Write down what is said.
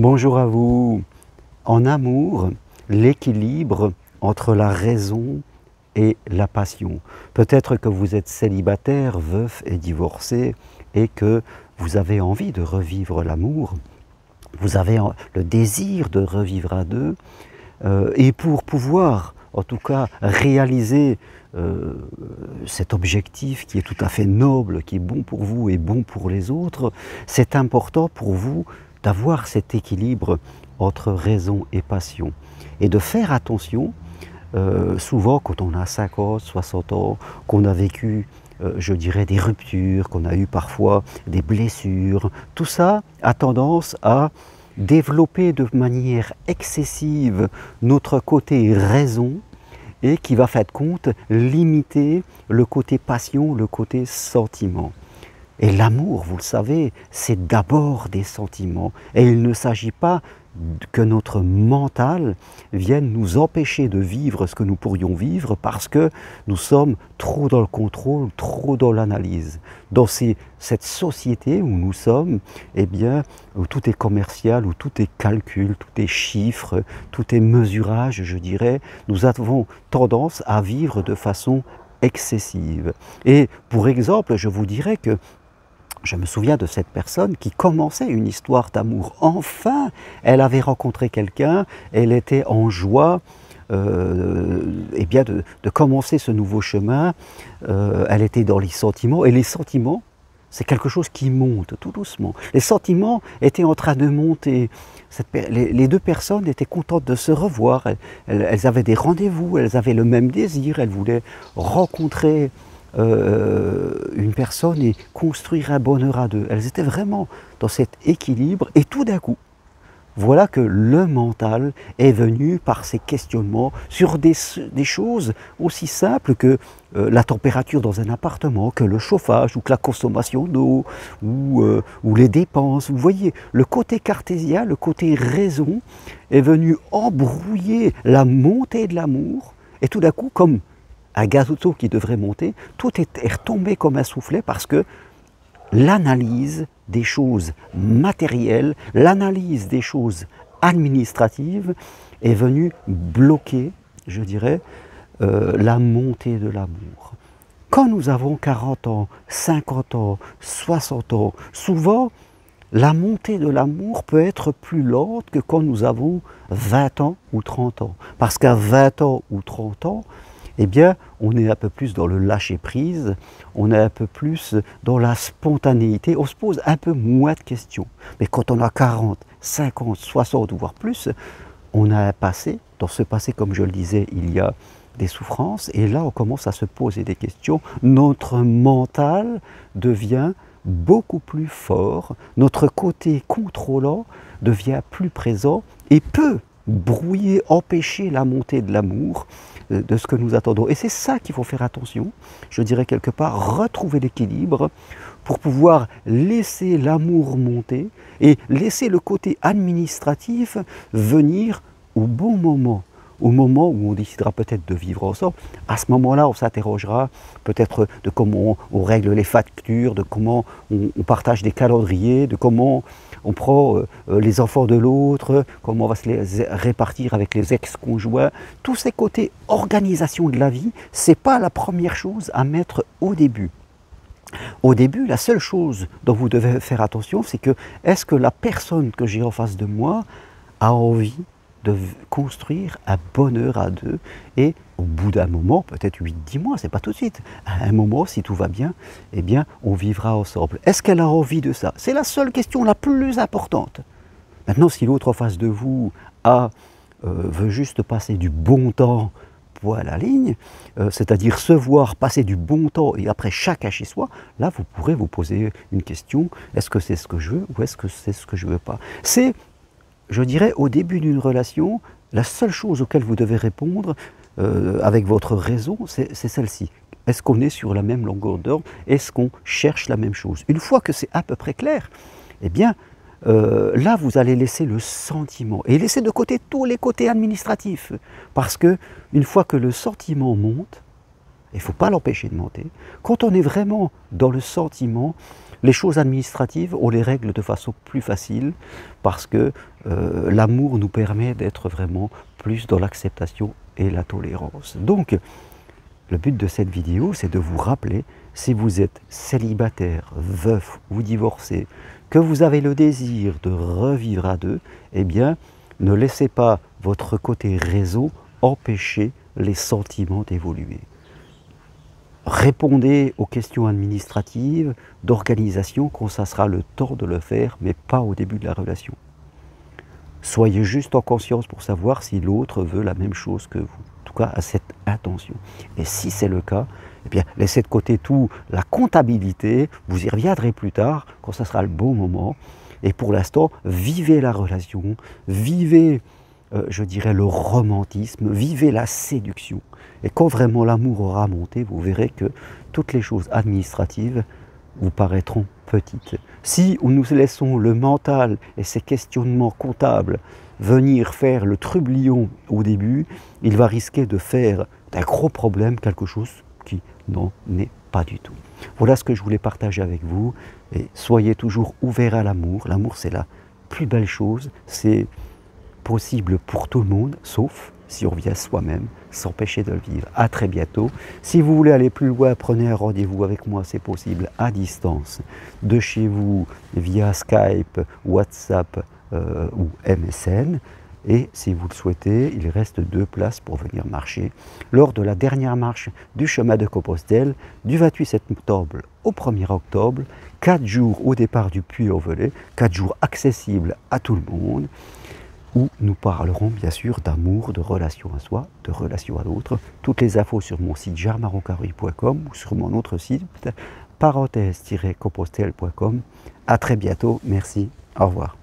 Bonjour à vous. En amour, l'équilibre entre la raison et la passion. Peut-être que vous êtes célibataire, veuf et divorcé et que vous avez envie de revivre l'amour. Vous avez le désir de revivre à deux. Et pour pouvoir, en tout cas, réaliser cet objectif qui est tout à fait noble, qui est bon pour vous et bon pour les autres, c'est important pour vous d'avoir cet équilibre entre raison et passion. Et de faire attention, souvent quand on a 50, 60 ans, qu'on a vécu, je dirais, des ruptures, qu'on a eu parfois des blessures, tout ça a tendance à développer de manière excessive notre côté raison et qui va faire compte limiter le côté passion, le côté sentiment. Et l'amour, vous le savez, c'est d'abord des sentiments. Et il ne s'agit pas que notre mental vienne nous empêcher de vivre ce que nous pourrions vivre parce que nous sommes trop dans le contrôle, trop dans l'analyse. Dans cette société où nous sommes, eh bien, où tout est commercial, où tout est calcul, tout est chiffres, tout est mesurage, je dirais, nous avons tendance à vivre de façon excessive. Et pour exemple, je vous dirais que je me souviens de cette personne qui commençait une histoire d'amour. Enfin, elle avait rencontré quelqu'un, elle était en joie eh bien de commencer ce nouveau chemin. Elle était dans les sentiments, et les sentiments, c'est quelque chose qui monte tout doucement. Les sentiments étaient en train de monter. Les deux personnes étaient contentes de se revoir. Elles avaient des rendez-vous, elles avaient le même désir, elles voulaient rencontrer une personne et construire un bonheur à deux. Elles étaient vraiment dans cet équilibre et tout d'un coup, voilà que le mental est venu par ces questionnements sur des choses aussi simples que la température dans un appartement, que le chauffage ou que la consommation d'eau ou les dépenses. Vous voyez, le côté cartésien, le côté raison est venu embrouiller la montée de l'amour et tout d'un coup, comme un gazouto qui devrait monter, tout est retombé comme un soufflet parce que l'analyse des choses matérielles, l'analyse des choses administratives est venue bloquer, je dirais, la montée de l'amour. Quand nous avons 40 ans, 50 ans, 60 ans, souvent la montée de l'amour peut être plus lente que quand nous avons 20 ans ou 30 ans. Parce qu'à 20 ans ou 30 ans, eh bien, on est un peu plus dans le lâcher-prise, on est un peu plus dans la spontanéité, on se pose un peu moins de questions. Mais quand on a 40, 50, 60 voire plus, on a un passé. Dans ce passé, comme je le disais, il y a des souffrances, et là on commence à se poser des questions. Notre mental devient beaucoup plus fort, notre côté contrôlant devient plus présent et peut brouiller, empêcher la montée de l'amour, de ce que nous attendons. Et c'est ça qu'il faut faire attention, je dirais quelque part, retrouver l'équilibre pour pouvoir laisser l'amour monter et laisser le côté administratif venir au bon moment. Au moment où on décidera peut-être de vivre ensemble, à ce moment-là, on s'interrogera peut-être de comment on règle les factures, de comment on partage des calendriers, de comment on prend les enfants de l'autre, comment on va se les répartir avec les ex-conjoints. Tous ces côtés organisation de la vie, ce n'est pas la première chose à mettre au début. Au début, la seule chose dont vous devez faire attention, c'est que est-ce que la personne que j'ai en face de moi a envie de construire un bonheur à deux, et au bout d'un moment, peut-être 8-10 mois, c'est pas tout de suite, à un moment, si tout va bien, eh bien, on vivra ensemble. Est-ce qu'elle a envie de ça? C'est la seule question la plus importante. Maintenant, si l'autre en face de vous veut juste passer du bon temps, point à la ligne, c'est-à-dire se voir passer du bon temps et après chacun chez soi, là, vous pourrez vous poser une question, est-ce que c'est ce que je veux ou est-ce que c'est ce que je veux pas? C'est, je dirais, au début d'une relation, la seule chose auquel vous devez répondre avec votre raison, c'est celle-ci. Est-ce qu'on est sur la même longueur d'onde? Est-ce qu'on cherche la même chose? Une fois que c'est à peu près clair, eh bien, là, vous allez laisser le sentiment et laisser de côté tous les côtés administratifs. Parce que une fois que le sentiment monte, il ne faut pas l'empêcher de monter, quand on est vraiment dans le sentiment, Les choses administratives, on les règle de façon plus facile parce que l'amour nous permet d'être vraiment plus dans l'acceptation et la tolérance. Donc, le but de cette vidéo, c'est de vous rappeler, si vous êtes célibataire, veuf ou divorcé, que vous avez le désir de revivre à deux, eh bien, ne laissez pas votre côté réseau empêcher les sentiments d'évoluer. Répondez aux questions administratives, d'organisation, quand ça sera le temps de le faire, mais pas au début de la relation. Soyez juste en conscience pour savoir si l'autre veut la même chose que vous. En tout cas, à cette intention. Et si c'est le cas, eh bien, laissez de côté tout la comptabilité, vous y reviendrez plus tard, quand ça sera le bon moment. Et pour l'instant, vivez la relation, vivez, je dirais, le romantisme, vivez la séduction. Et quand vraiment l'amour aura monté, vous verrez que toutes les choses administratives vous paraîtront petites. Si nous laissons le mental et ses questionnements comptables venir faire le trublion au début, il va risquer de faire d'un gros problème quelque chose qui n'en est pas du tout. Voilà ce que je voulais partager avec vous. Et soyez toujours ouverts à l'amour. L'amour, c'est la plus belle chose. C'est possible pour tout le monde, sauf si on vient soi-même s'empêcher de le vivre. À très bientôt. Si vous voulez aller plus loin, prenez un rendez-vous avec moi, c'est possible à distance, de chez vous, via Skype, WhatsApp ou MSN. Et si vous le souhaitez, il reste 2 places pour venir marcher lors de la dernière marche du chemin de Compostelle du 28 octobre au 1er octobre, 4 jours au départ du Puy-en-Velay, 4 jours accessibles à tout le monde, où nous parlerons bien sûr d'amour, de relation à soi, de relation à l'autre. Toutes les infos sur mon site germaroncarouille.com ou sur mon autre site parenthèse-compostelle.com. À très bientôt, merci, au revoir.